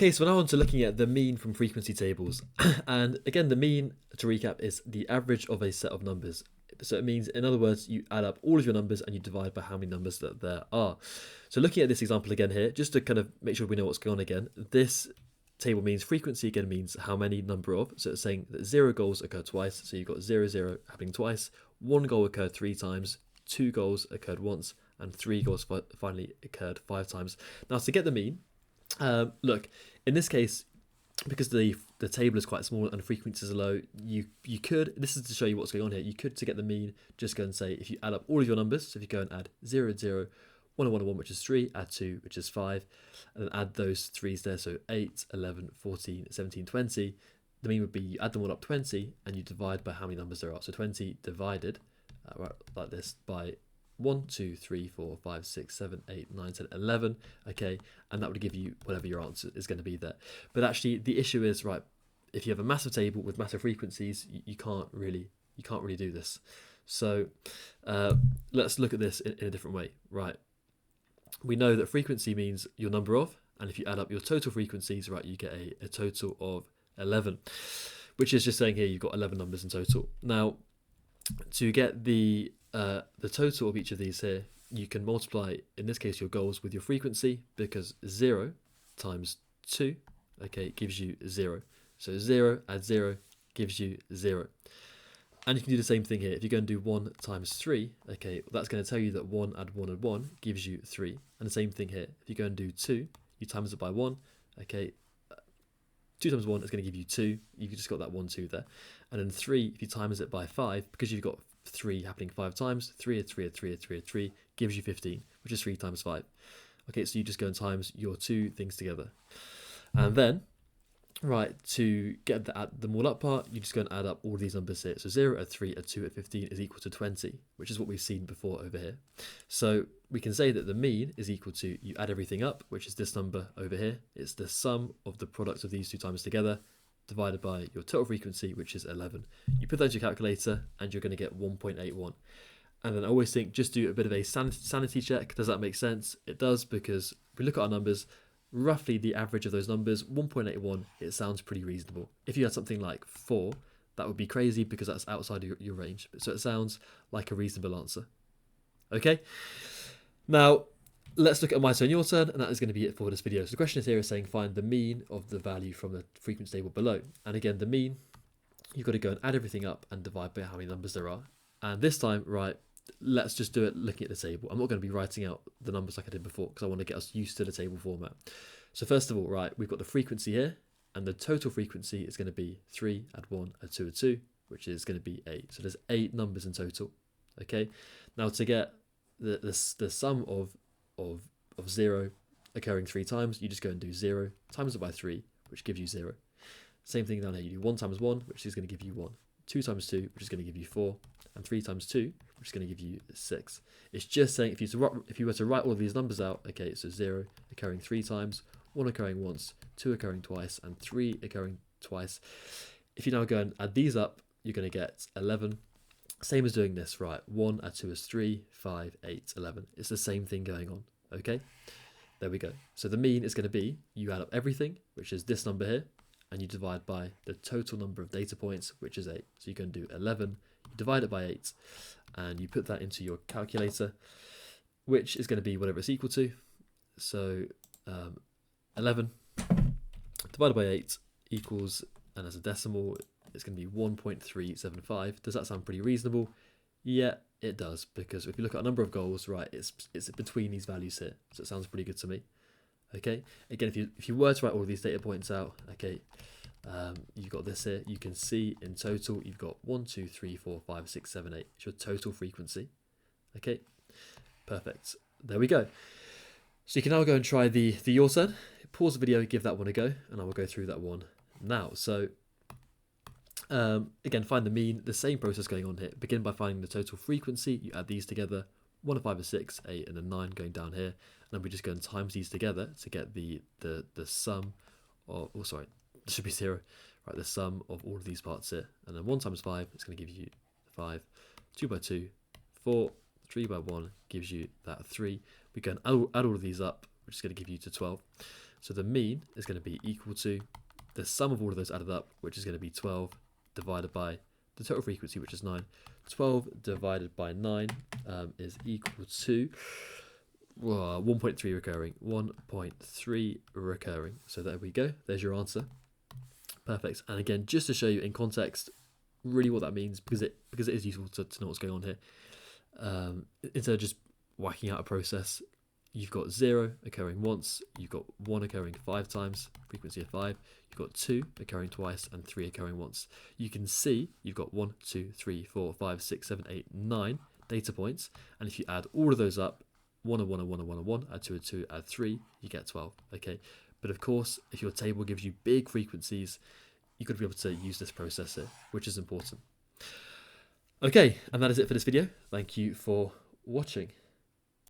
Okay, so now on to looking at the mean from frequency tables. And again, the mean, to recap, is the average of a set of numbers. So it means, in other words, you add up all of your numbers and you divide by how many numbers that there are. So looking at this example again here, just to kind of make sure we know what's going on again, this table means frequency again means how many number of. So it's saying that 0 goals occur twice. So you've got 0, 0 happening twice. 1 goal occurred 3 times. 2 goals occurred once. And 3 goals finally occurred 5 times. Now to get the mean, look, in this case, because the table is quite small and the frequencies are low, you could, this is to show you what's going on here, you could, to get the mean, just go and say, if you add up all of your numbers, so if you go and add 0, 0, 1 and 1 and 1, which is 3, add 2, which is 5, and then add those 3s there, so 8, 11, 14, 17, 20, the mean would be you add them all up 20, and you divide by how many numbers there are. So 20 divided, right, like this, by 1, 2, 3, 4, 5, 6, 7, 8, 9, 10, 11, okay, and that would give you whatever your answer is going to be there. But actually, the issue is, right, if you have a massive table with massive frequencies, you can't really do this. So let's look at this in a different way, right? We know that frequency means your number of, and if you add up your total frequencies, right, you get a total of 11, which is just saying here you've got 11 numbers in total. Now, to get the total of each of these here, you can multiply, in this case, your goals with your frequency, because 0 times 2, okay, gives you 0. So 0 add 0 gives you 0. And you can do the same thing here. If you go and do 1 times 3, okay, that's going to tell you that 1 add 1 and 1 gives you 3. And the same thing here. If you go and do 2, you times it by 1, okay, 2 times 1 is going to give you 2. You've just got that 1, 2 there. And then 3, if you times it by 5, because you've got 3 happening 5 times, 3 gives you 15, which is 3 times 5. Okay, so you just go and times your two things together. And then, right, to get add them all up part, you just go and add up all these numbers here. So 0 add 3 add 2 add 15 is equal to 20, which is what we've seen before over here. So we can say that the mean is equal to, you add everything up, which is this number over here. It's the sum of the product of these two times together, divided by your total frequency, which is 11. You put that into your calculator and you're going to get 1.81. And then I always think, just do a bit of a sanity check. Does that make sense? It does, because if we look at our numbers, roughly the average of those numbers, 1.81, it sounds pretty reasonable. If you had something like 4, that would be crazy because that's outside of your range. So it sounds like a reasonable answer. Okay? Now, let's look at my turn, your turn, and that is going to be it for this video. So the question here is saying find the mean of the value from the frequency table below. And again, the mean, you've got to go and add everything up and divide by how many numbers there are. And this time, right, let's just do it looking at the table. I'm not going to be writing out the numbers like I did before because I want to get us used to the table format. So first of all, right, we've got the frequency here, and the total frequency is going to be 3 add 1 add 2 add 2, which is going to be 8. So there's 8 numbers in total. Okay, now to get the sum of 0 occurring 3 times, you just go and do 0 times it by 3, which gives you 0. Same thing down here, you do 1 times 1, which is going to give you 1. 2 times 2, which is going to give you 4, and 3 times 2, which is going to give you 6. It's just saying if you were to write all of these numbers out, okay, so 0 occurring 3 times, 1 occurring once, 2 occurring twice, and 3 occurring twice. If you now go and add these up, you're going to get 11. Same as doing this, right? 1 add 2 is 3, 5, 8, 11. It's the same thing going on, okay? There we go. So the mean is going to be, you add up everything, which is this number here, and you divide by the total number of data points, which is 8. So you can do 11, you divide it by 8, and you put that into your calculator, which is going to be whatever it's equal to. So 11 divided by 8 equals, and as a decimal, it's going to be 1.375. Does that sound pretty reasonable? Yeah, it does, because if you look at a number of goals, right, it's between these values here. So it sounds pretty good to me. Okay, again, if you were to write all of these data points out, okay, you've got this here. You can see in total you've got 1, 2, 3, 4, 5, 6, 7, 8. It's your total frequency. Okay, perfect. There we go. So you can now go and try the your turn. Pause the video, give that one a go, and I will go through that one now. So again, find the mean. The same process going on here. Begin by finding the total frequency. You add these together. 1 and 5 is 6, 8, and then 9 going down here. And then we just go and times these together to get the sum of, oh sorry, it should be 0. Right, the sum of all of these parts here. And then 1 times 5 is going to give you 5. 2 by 2, 4. 3 by 1 gives you that 3. We go and add all of these up, which is going to give you to 12. So the mean is going to be equal to the sum of all of those added up, which is going to be 12 divided by the total frequency, which is 9. 12 divided by 9 is equal to 1.3 recurring. 1.3 recurring. So there we go. There's your answer. Perfect. And again, just to show you in context, really what that means, because it is useful to know what's going on here. Instead of just whacking out a process, you've got 0 occurring once, you've got 1 occurring 5 times, frequency of 5, you've got 2 occurring twice, and 3 occurring once. You can see you've got 1, 2, 3, 4, 5, 6, 7, 8, 9 data points, and if you add all of those up, 1 and 1 and 1 and 1 and 1, add 2 and 2, add 3, you get 12, okay? But of course, if your table gives you big frequencies, you've got to be able to use this process here, which is important. Okay, and that is it for this video. Thank you for watching.